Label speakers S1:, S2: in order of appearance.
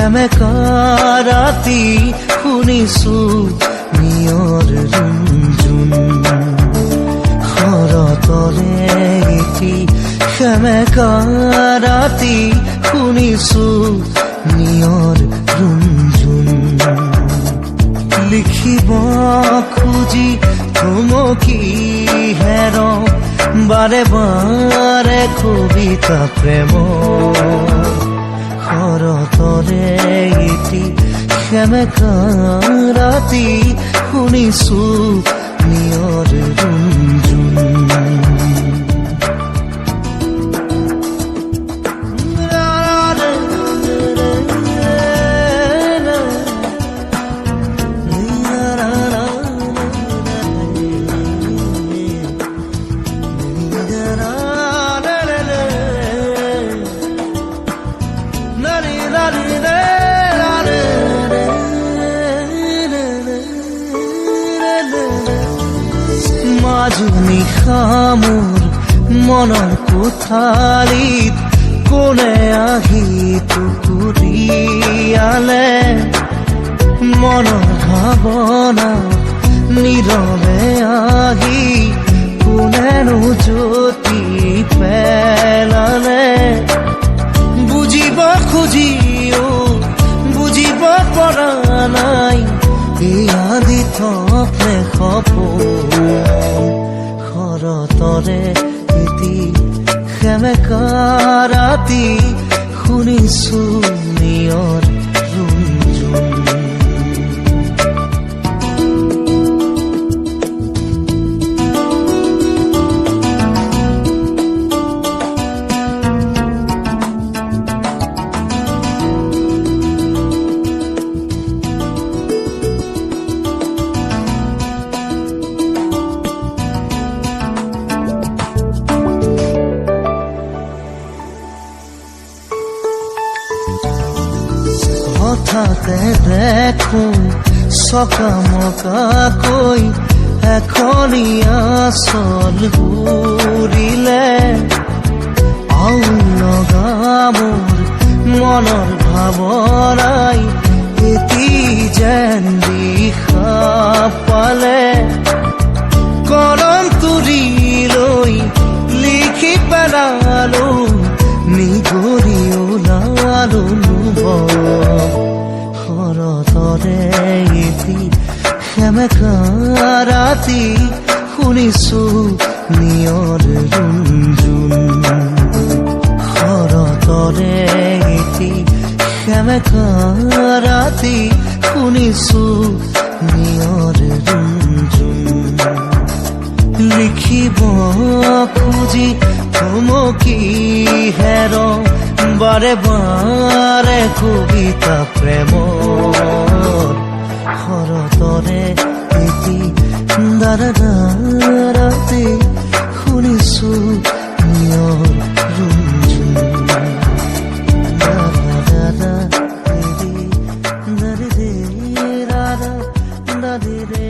S1: সেমেকা ৰাতি শুনিছো নিয়ৰ ৰুণজুণ শৰতৰে এটি সেমেকা ৰাতি শুনিছো নিয়ৰ ৰুণজুণ লিখিব খুজি থমকি হেৰ বাৰে বাৰে কবিতা প্ৰেম শৰতৰে এটি সেমেকা ৰাতি শুনিছো নিয়ৰ ৰুণজুণ মাজনিশা মোৰ মনৰ কোঠালিত কোনে আহি টুকুৰিয়ালে মনৰ ভাৱনা নীৰৱে আহি কোনেনো জ্যোতি পেলালে বুজিব খুজিও বুজিব পৰা নাই আদি থপে সপোন শৰতৰে এটি সেমেকা ৰাতি শুনিছো নিয়ৰ ৰুণজুণ হঠাতে দেখো চকামকাকৈ এখনীয়া চল ঘূৰিলে আউল লগা মোৰ মনৰ ভাৱনাই এটি যেন দিশা পালে কৰম তুৰি লৈ লিখি পেলালো নিগৰি ওলালো শৰতৰে এটি সেমেকা ৰাতি শুনিছো নিয়ৰ ৰুণজুণ শৰতৰে এটি সেমেকা ৰাতি শুনিছো নিয়ৰ ৰুণজুণ লিখিব খুজি থমকি হেৰ বাৰে বাৰে কবিতা প্ৰেম শৰতৰে এটি ৰাতি শুনিছো নিয়ৰ ৰুণজুণ দাদা ৰে